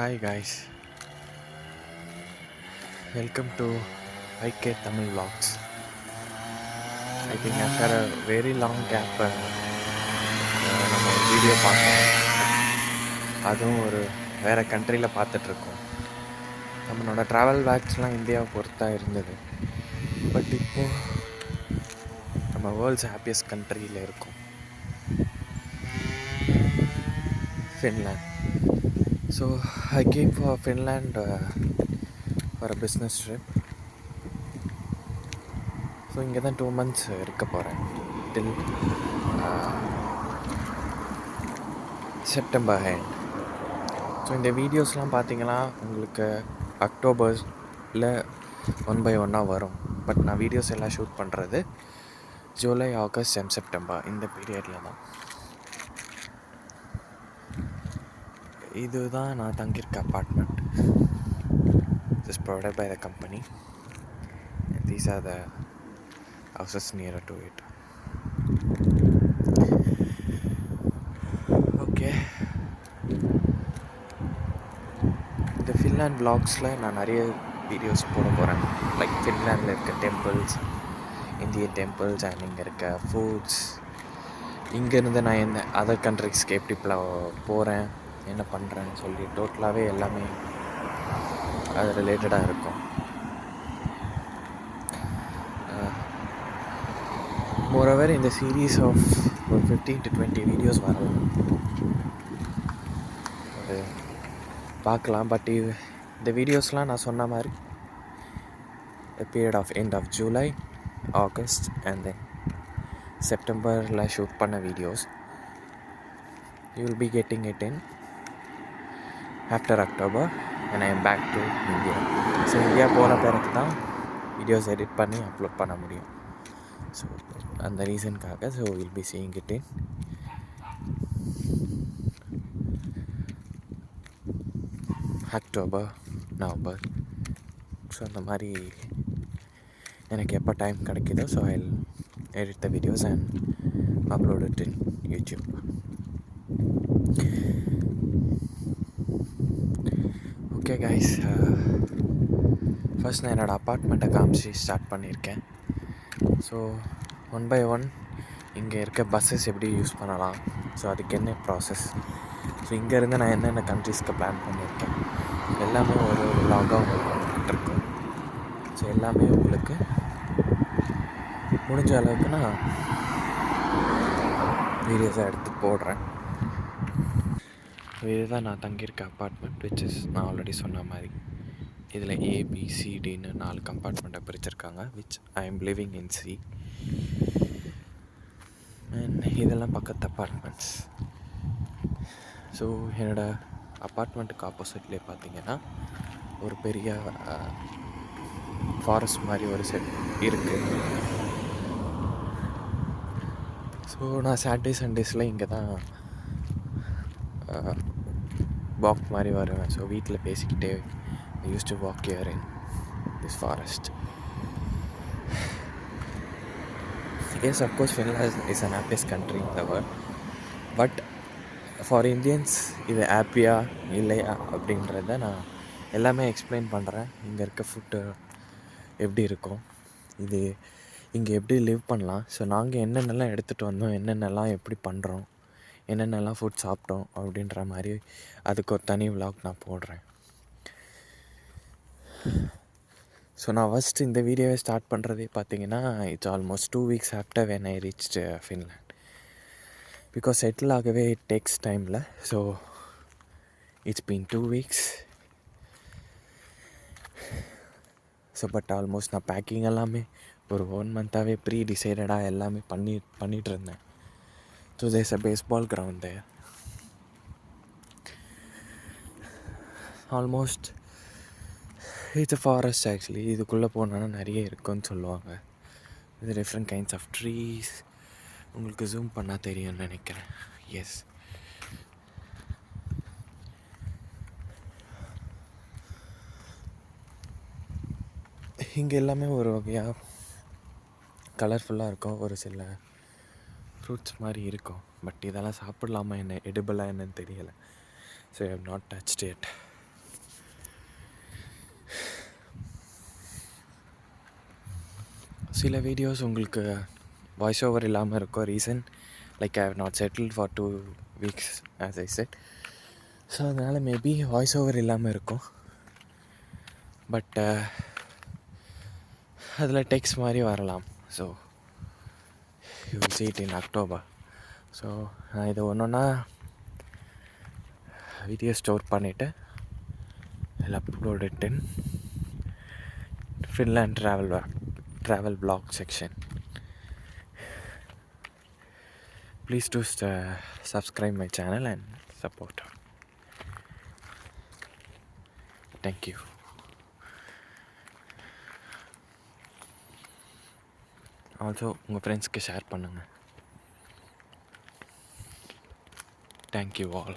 Hi guys, welcome to IK Tamil Vlogs. I think after a very long gap நம்ம ஒரு video பார்த்தோம். அதுவும் ஒரு வேறு கண்ட்ரியில் பார்த்துட்ருக்கோம். நம்மளோட ட்ராவல் பேக்ஸ்லாம் இந்தியாவை பொறுத்தா இருந்தது. பட் இப்போது நம்ம வேர்ல்ட்ஸ் ஹாப்பியஸ்ட் கண்ட்ரியில் இருக்கோம், Finland. So I came for Finland for a business trip. So இங்கே தான் 2 months இருக்க போகிறேன், டில் செப்டம்பர் ஹேண்ட். ஸோ இந்த வீடியோஸ்லாம் பார்த்தீங்கன்னா உங்களுக்கு அக்டோபரில் 1 by 1 வரும். பட் நான் வீடியோஸ் எல்லாம் ஷூட் பண்ணுறது ஜூலை, ஆகஸ்ட் அண்ட் செப்டம்பர் இந்த பீரியடில் தான். இதுதான் நான் தங்கியிருக்க apartment. Is provided by the company. These are the houses near to it. Okay, இந்த ஃபின்லேண்ட் வ்ளாக்ஸில் நான் நிறைய வீடியோஸ் போட போகிறேன். லைக் ஃபின்லேண்டில் இருக்க டெம்பிள்ஸ், இந்தியன் டெம்பிள்ஸ் அண்ட் இங்கே இருக்க ஃபுட்ஸ். இங்கேருந்து நான் என்ன அதர் கண்ட்ரிஸ்க்கு எப்படி போகிறேன், என்ன பண்ணுறேன்னு சொல்லி டோட்டலாகவே எல்லாமே அது ரிலேட்டடாக இருக்கும். மோரோவர் இந்த சீரீஸ் ஆஃப் 15 to 20 வீடியோஸ் வரலாம், அது பார்க்கலாம். பட் இந்த வீடியோஸ்லாம் நான் சொன்ன மாதிரி period of end of July, August and then செப்டம்பரில் ஷூட் பண்ண videos. You will be getting it in after October and I am back to India. So India போன பிறகு தான் வீடியோஸ் எடிட் பண்ணி அப்லோட் பண்ண முடியும். ஸோ அந்த ரீசனுக்காக so will be seeing it in October, November. So அந்த மாதிரி எனக்கு எப்போ டைம் கிடைக்குதோ so I will edit the videos and upload it in YouTube. Okay guys, first நான் என்னோடய அப்பார்ட்மெண்ட்டை காமிச்சு ஸ்டார்ட் பண்ணியிருக்கேன். ஸோ 1 by 1 இங்கே இருக்க பஸ்ஸஸ் எப்படி யூஸ் பண்ணலாம், ஸோ அதுக்கு என்ன ப்ராசஸ், ஸோ இங்கேருந்து நான் என்னென்ன கண்ட்ரீஸ்க்கு பிளான் பண்ணியிருக்கேன் எல்லாமே ஒரு வ்ளாகாக உங்களுக்கு வந்துட்டுருக்கோம். ஸோ எல்லாமே உங்களுக்கு முடிஞ்ச அளவுக்கு நான் வீடியோஸாக எடுத்து போடுறேன். இதுதான் நான் தங்கியிருக்க அப்பார்ட்மெண்ட், விச் இஸ் நான் ஆல்ரெடி சொன்ன மாதிரி இதில் ஏபிசிடின்னு 4 கம்பார்ட்மெண்ட்டை பிரிச்சிருக்காங்க, which I am living in C. And இதெல்லாம் பக்கத்து அப்பார்ட்மெண்ட்ஸ். ஸோ என்னோடய அப்பார்ட்மெண்ட்டுக்கு ஆப்போசிட்லேயே பார்த்தீங்கன்னா ஒரு பெரிய ஃபாரஸ்ட் மாதிரி ஒரு செட் இருக்குது. ஸோ நான் சாட்டர்டே சண்டேஸில் இங்கே தான் வாக் மாதிரி வருவேன். ஸோ வீட்டில் பேசிக்கிட்டே I used to walk here in this forest. Yes, of course, Finland is an happiest country in the world. But for Indians, இது ஹாப்பியா இல்லையா அப்படின்றத நான் எல்லாமே எக்ஸ்பிளைன் பண்ணுறேன். இங்கே இருக்க ஃபுட்டு எப்படி இருக்கும், இது இங்கே எப்படி லிவ் பண்ணலாம், ஸோ நாங்கள் என்னென்னலாம் எடுத்துகிட்டு வந்தோம், என்னென்னலாம் எப்படி பண்ணுறோம், என்னென்னலாம் ஃபுட் சாப்பிட்டோம் அப்படின்ற மாதிரி அதுக்கு ஒரு தனி விலாக் நான் போடுறேன். ஸோ நான் ஃபஸ்ட்டு இந்த வீடியோவை ஸ்டார்ட் பண்ணுறதே பார்த்தீங்கன்னா it's almost 2 weeks after when I reached Finland. Because settle ஆகவே இட் டேக்ஸ் டைமில். So it's been 2 weeks. So but almost நான் பேக்கிங் எல்லாமே ஒரு 1 month ப்ரீ டிசைடடாக எல்லாமே பண்ணிகிட்டு இருந்தேன். So there's a baseball ground there. Almost it's a forest actually. இதுக்குள்ளே போனோன்னா நிறைய இருக்குன்னு சொல்லுவாங்க. இது டிஃப்ரெண்ட் கைண்ட்ஸ் ஆஃப் ட்ரீஸ். உங்களுக்கு ஜூம் பண்ணால் தெரியும்னு நினைக்கிறேன். எஸ், இங்கே எல்லாமே ஒரு வகையாக கலர்ஃபுல்லாக இருக்கும். ஒரு சில ஃப்ரூட்ஸ் மாதிரி இருக்கும். பட் இதெல்லாம் சாப்பிடலாமா, என்ன எடிபிளாக என்னன்னு தெரியலை. So I have not touched it. சில வீடியோஸ் உங்களுக்கு வாய்ஸ் ஓவர் இல்லாமல் இருக்கும். Reason like I have not settled for 2 weeks as I said. So அதனால் மேபி வாய்ஸ் ஓவர் இல்லாமல் இருக்கும். பட் அதில் டெக்ஸ்ட் மாதிரி வரலாம். So you will see it in October. So நான் இதை ஒன்றா வீடியோ ஸ்டோர் பண்ணிவிட்டு I'll upload it in Finland travel blog section. Please do subscribe my channel and support. Thank you. Also உங்கள் ஃப்ரெண்ட்ஸ்க்கு ஷேர் பண்ணுங்கள். Thank you all.